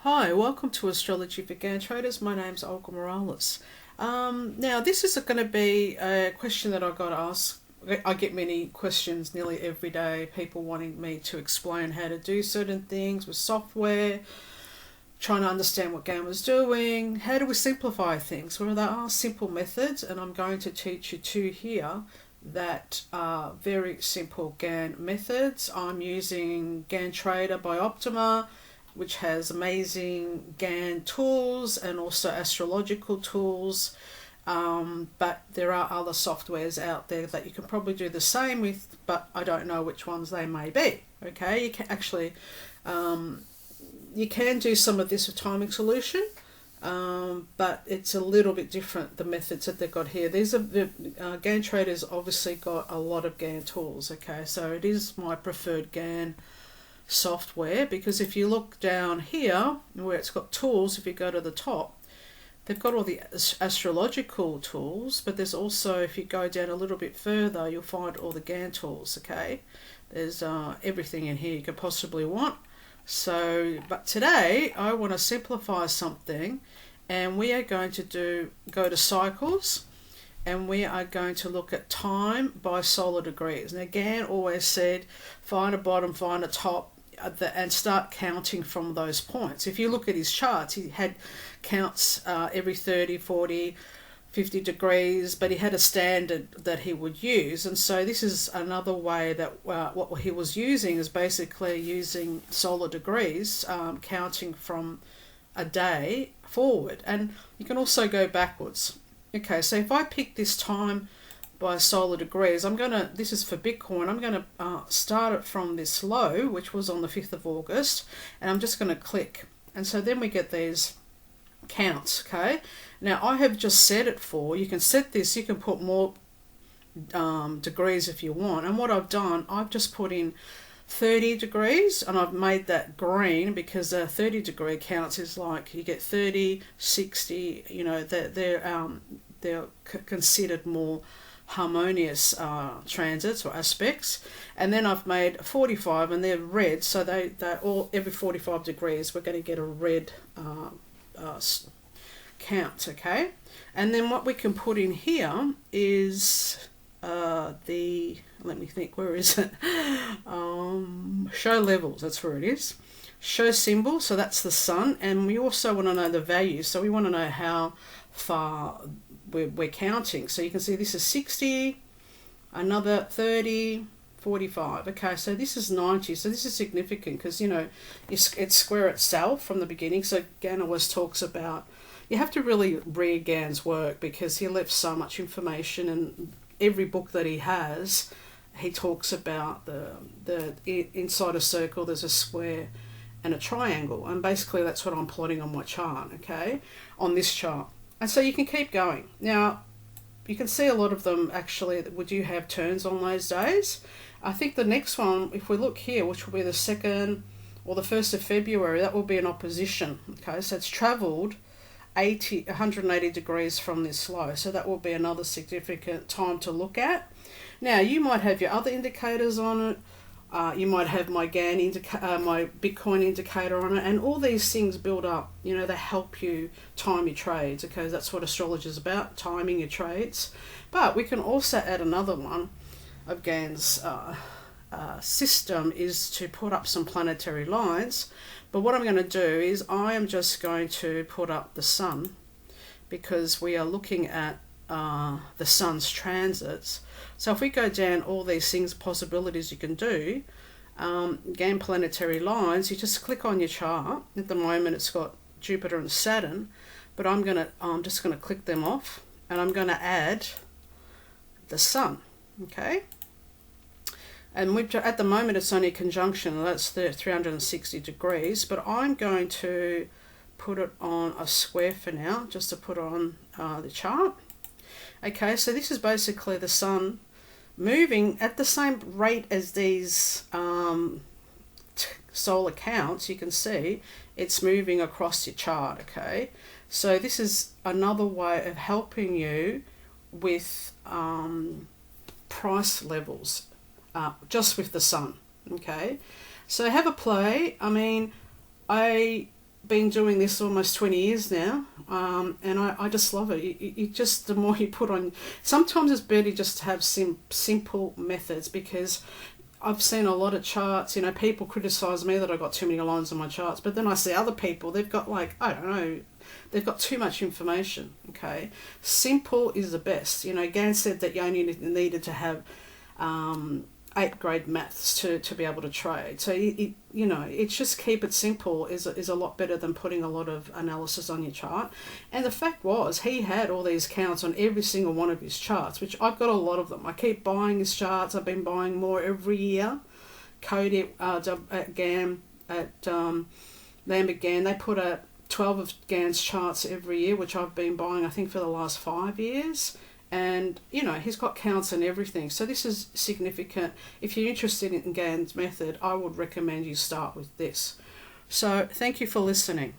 Hi, welcome to Astrology for Gann Traders. My name's Olga Morales. Now, this is going to be a question that I got asked. I get many questions nearly every day, people wanting me to explain how to do certain things with software, trying to understand what Gann was doing, how do we simplify things. Well, there are simple methods, and I'm going to teach you two here that are very simple Gann methods. I'm using Gann Trader by Optima, which has amazing Gann tools and also astrological tools. But there are other softwares out there that you can probably do the same with, but I don't know which ones they may be. Okay, you can actually you can do some of this with Timing Solution, but it's a little bit different, the methods that they've got here. These are the Gann Traders obviously got a lot of Gann tools. Okay, so it is my preferred Gann software, because if you look down here where it's got tools, if you go to the top, they've got all the astrological tools, but there's also, if you go down a little bit further, you'll find all the Gann tools. Okay, there's everything in here you could possibly want. So, but today I want to simplify something, and we are going to go to cycles, and we are going to look at time by solar degrees. Now, Gann always said find a bottom, find a top, and start counting from those points. If you look at his charts, he had counts every 30, 40, 50 degrees, but he had a standard that he would use. And so this is another way that what he was using is basically using solar degrees, counting from a day forward. And you can also go backwards. Okay, so if I pick this time by solar degrees, this is for Bitcoin, I'm going to start it from this low, which was on the 5th of August, and I'm just going to click. And so then we get these counts, okay? Now, I have just set it for, you can set this, you can put more degrees if you want. And what I've done, I've just put in 30 degrees, and I've made that green because 30 degree counts is like you get 30, 60, you know, they're considered more harmonious transits or aspects. And then I've made 45, and they're red, so they all, every 45 degrees we're going to get a red count. Okay, and then what we can put in here is let me think, where is it? Show levels, that's where it is. Show symbol, so that's the sun, and we also want to know the value, so we want to know how far we're counting. So you can see this is 60, another 30, 45. Okay, so this is 90, so this is significant because, you know, it's square itself from the beginning. So Gann always talks about, you have to really read Gann's work because he left so much information, and every book that he has, he talks about the inside a circle there's a square and a triangle, and basically that's what I'm plotting on my chart, okay, on this chart. And so you can keep going. Now, you can see a lot of them actually, would you have turns on those days? I think the next one, if we look here, which will be the 2nd or the 1st of February, that will be an opposition, okay, so it's travelled 180 degrees from this low, so that will be another significant time to look at. Now, you might have your other indicators on it. You might have my Gann my Bitcoin indicator on it, and all these things build up. You know, they help you time your trades. Okay, that's what astrology is about, timing your trades. But we can also add another one of Gann's system is to put up some planetary lines. But what I'm going to do is I am just going to put up the sun, because we are looking at the sun's transits. So if we go down all these things, possibilities you can do, Gann planetary lines, you just click on your chart. At the moment it's got Jupiter and Saturn, but I'm just going to click them off, and I'm going to add the sun. Okay, and at the moment it's only a conjunction, that's the 360 degrees, but I'm going to put it on a square for now, just to put on the chart. Okay, so this is basically the sun moving at the same rate as these solar counts. You can see it's moving across your chart. Okay, so this is another way of helping you with price levels, just with the sun. Okay, so have a play. I mean, I been doing this almost 20 years now, and I just love it. You just, the more you put on, sometimes it's better just to have simple methods, because I've seen a lot of charts, people criticise me that I've got too many lines on my charts, but then I see other people, they've got like, I don't know, they've got too much information, okay? Simple is the best. Gann said that you only needed to have 8th grade maths to be able to trade. So, it's just keep it simple is a lot better than putting a lot of analysis on your chart. And the fact was, he had all these counts on every single one of his charts, which I've got a lot of them. I keep buying his charts. I've been buying more every year. Cody at Gann, at Lambert Gann, they put out 12 of Gann's charts every year, which I've been buying, I think, for the last 5 years. And, he's got counts and everything. So this is significant. If you're interested in Gann's method, I would recommend you start with this. So thank you for listening.